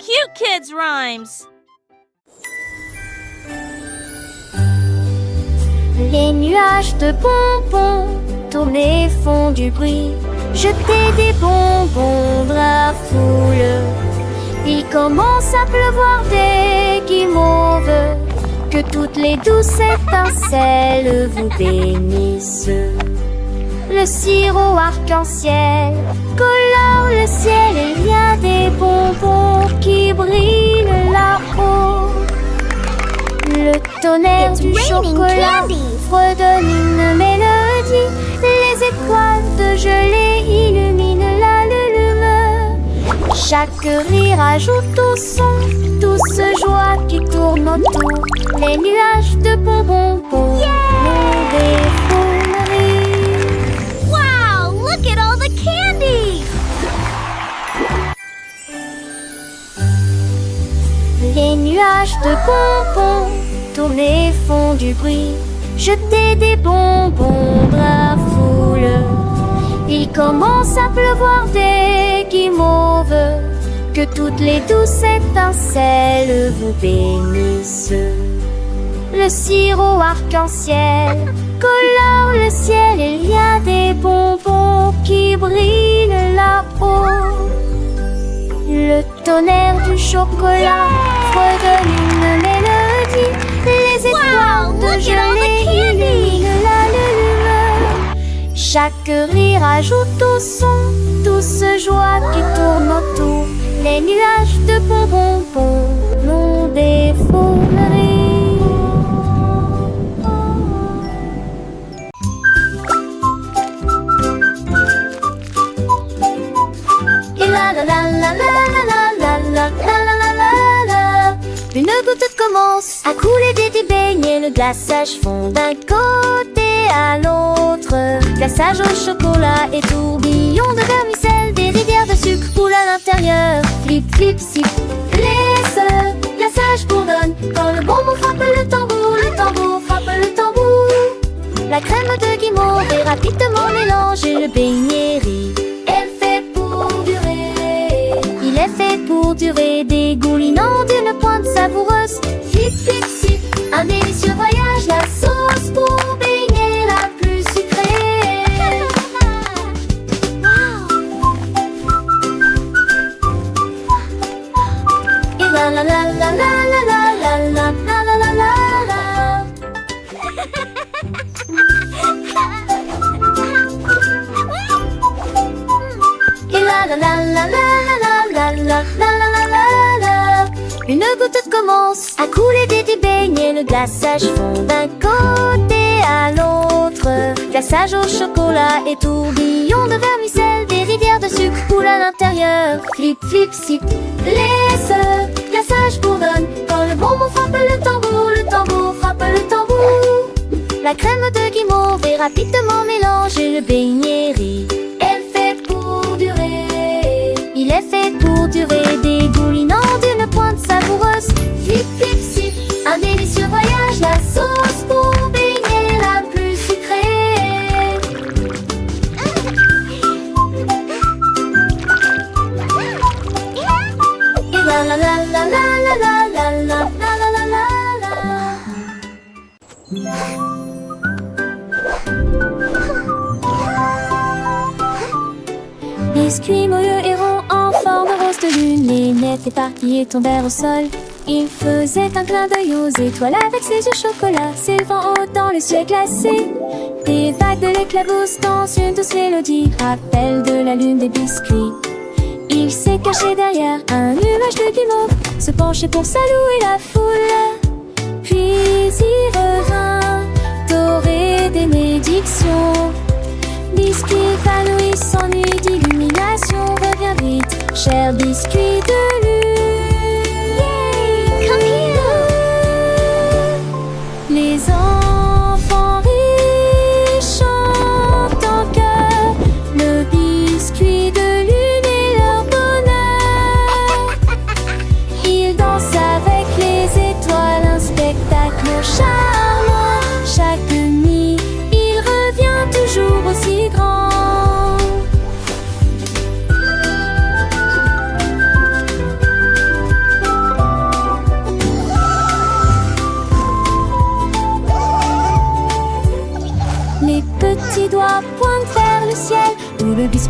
cute kids' rhymes. Les nuages de bonbons tournent et font du bruit. Jetez des bonbons de la foule. Il commence à pleuvoir des guimauves. Que toutes les douces étincelles vous bénissent. Le sirop arc-en-ciel colore le ciel et il y a des bonbons qui brillent là-haut. Le tonnerre du chocolat fredonne une mélodie. Les étoiles de gelée illuminent la lune. Chaque rire ajoute au son douce joie qui tourne autour. Les nuages de bonbons font des fouleries. Wow, look at all the candy! Les nuages de bonbons tournent et font du bruit. Jetez des bonbons de la foule. Il commence à pleuvoir des guimauves. Que toutes les douces étincelles vous bénissent. Le sirop arc-en-ciel colore le ciel et il y a des bonbons qui brillent là-haut. Le tonnerre du chocolat fredonne une mélodie. Les étoiles de gelée illuminent la lune. Chaque rire ajoute au son douce joie qui tourne autour. Les nuages de bonbons font des fouleries. Et la la la la la la la la la la la la. Une goutte commence à couler des beignets. Le glaçage fond d'un côté à l'autre. Glaçage au chocolat et tourbillon de vermicelle. Des rivières de sucre coulent à l'intérieur. Flip, flip, sip, laisse. Glaçage bourdonne quand le bonbon frappe le tambour. Le tambour frappe le tambour. La crème de guimauve est rapidement mélangée. Le beignet rit. Elle fait pour durer. Il est fait pour durer, dégoulinant d'une pointe savoureuse. Flip, flip, sip, un délicieux voyage. La sauce pour beignet la plus sucrée. Et la la la la la la la la la la la la la. Et la la la la la la la la la la la la. Une goutte commence à couler des beignets. Le glaçage fond d'un côté à l'autre. Glaçage au chocolat et tourbillon de vermicelle. Des rivières de sucre coulent à l'intérieur. Flip, flip, sip, laisse. Glaçage bourdonne quand le bonbon frappe le tambour. Le tambour frappe le tambour. La crème de guimauve est rapidement mélangée. Le beignet rit. Elle fait pour durer. Il est fait pour durer, dégoulinant d'une pointe savoureuse. Flip, flip, sip, un délicieux voyage. La sauce pour beignet la plus sucrée. Et la la la la la la la la la la la la la. Biscuits moelleux et ronds en forme rose de lune. Les miettes éparpillées tombèrent au sol. Il faisait un clin d'œil aux étoiles avec ses yeux chocolat, s'élevant haut dans le ciel glacé. Des vagues de l'éclabousse dans une douce mélodie, rappel de la lune des biscuits. Il s'est caché derrière un nuage de guimauve, se penchait pour saluer la foule. Puis il revint, doré des bénédictions. Biscuit épanoui, s'ennuie d'illumination. Reviens vite, cher biscuit de lune. Yeah, come here. Les enfants rient, chantent en chœur le biscuit de lune et leur bonheur. Ils dansent avec les étoiles, un spectacle charmant. Chaque nuit, il revient toujours aussi grand.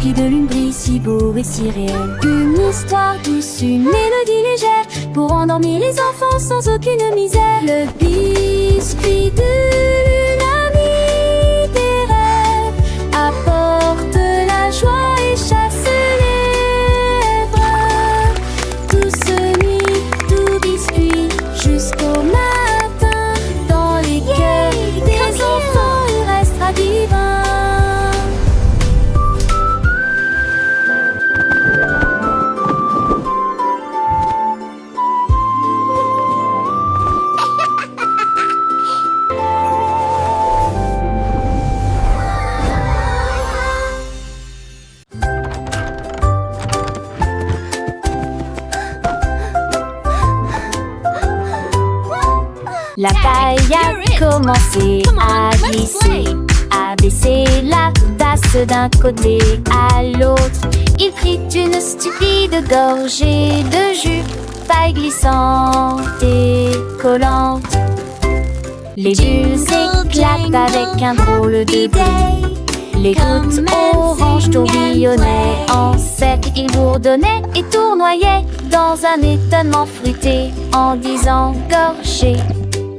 rempli de lune brille si beau et si réel. Une histoire douce, une mélodie légère pour endormir les enfants sans aucune misère. Le biscuit de l'ami des rêves apporte la joie et chasse les rêves. Douce nuit, doux biscuit jusqu'au matin. Dans les cœurs des enfants, il restera divin. La paille a commencé à glisser, à baisser la tasse d'un côté à l'autre. Il prit une stupide gorgée de jus, paille glissante et collante. Les bulles éclatent avec un drôle de bruit. Les gouttes orange tourbillonnaient en cercle. Ils bourdonnaient et tournoyaient dans un étonnement fruité en disant gorgée.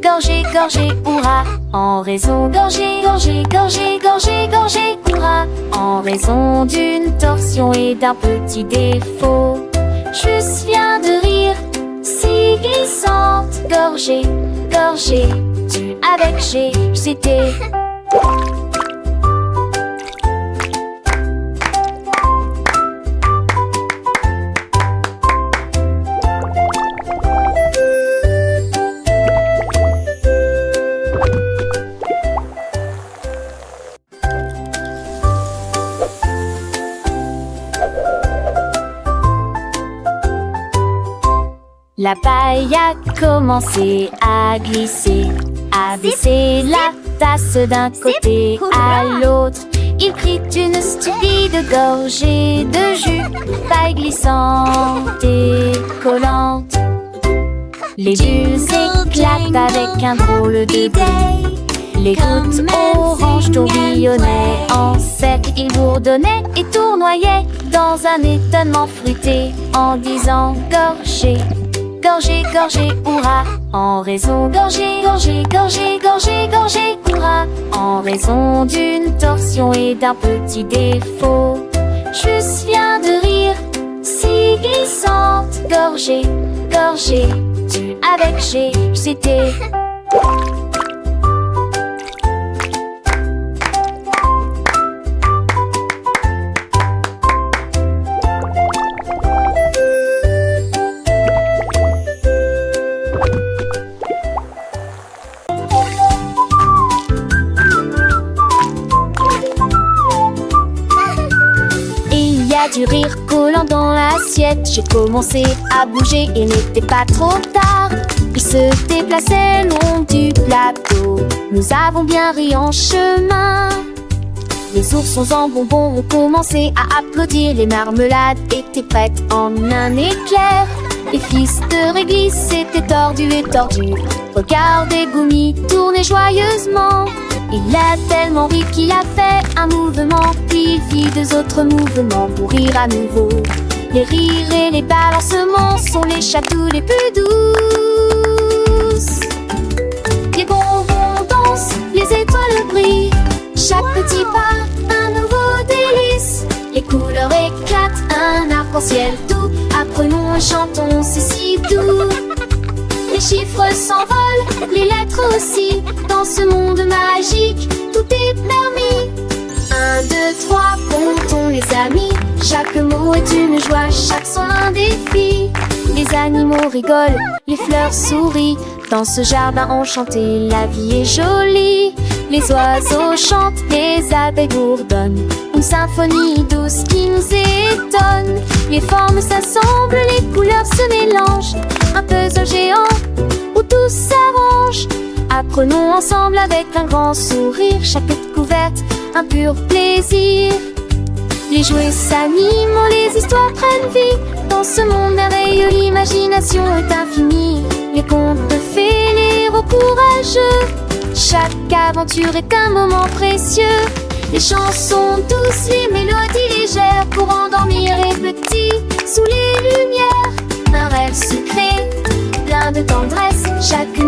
Gorgée, gorgée, hurrah, en raison gorgée, gorgée, gorgée, gorgée, gorgée, hurrah, en raison d'une torsion et d'un petit défaut. Juste viens de rire, si glissante, gorgée, gorgée, tu avec G, c'était. La paille a commencé à glisser, à baisser la tasse d'un côté à l'autre. Il prit une stupide gorgée de jus, paille glissante et collante. Les bulles éclatent avec un drôle de bruit. Les gouttes orange tourbillonnaient en cercle. Ils bourdonnaient et tournoyaient dans un étonnement fruité en disant gorgée. Gorgée, gorgée, hurrah, en raison gorgée, gorgée, gorgée, gorgée, gorgée, hurrah, en raison d'une torsion et d'un petit défaut. Juste viens de rire, si glissante, gorgée, gorgée, tu avec G, c'était. Du rire collant dans l'assiette, j'ai commencé à bouger et n'était pas trop tard. Il se déplaçait le long du plateau, nous avons bien ri en chemin. Les oursons en bonbons ont commencé à applaudir, les marmelades étaient prêtes en un éclair. Les fils de réglisse étaient tordus et tordus, regardez Goumi tourner joyeusement. Il a tellement ri qu'il a fait un mouvement, puis il fit deux autres mouvements pour rire à nouveau. Les rires et les balancements sont les chatous les plus douces. Les bonbons dansent, les étoiles brillent, chaque petit pas un nouveau délice. Les couleurs éclatent, un arc-en-ciel doux, apprenons et chantons, c'est si doux. Les chiffres s'envolent, les lettres aussi, dans ce monde magique, tout est permis. 1, 2, 3, comptons les amis, chaque mot est une joie, chaque son un défi. Les animaux rigolent, les fleurs sourient, dans ce jardin enchanté, la vie est jolie. Les oiseaux chantent, les abeilles bourdonnent, une symphonie douce qui nous étonne. Les formes s'assemblent, les couleurs se mélangent, un puzzle géant où tout s'arrange. Apprenons ensemble avec un grand sourire, chaque découverte un pur plaisir. Les jouets s'animent, les histoires prennent vie, dans ce monde merveilleux l'imagination est infinie. Les contes de fées, les héros courageux, chaque aventure est un moment précieux. Les chansons douces, les mélodies légères pour endormir les petits sous les lumières. Un rêve secret, plein de tendresse, chaque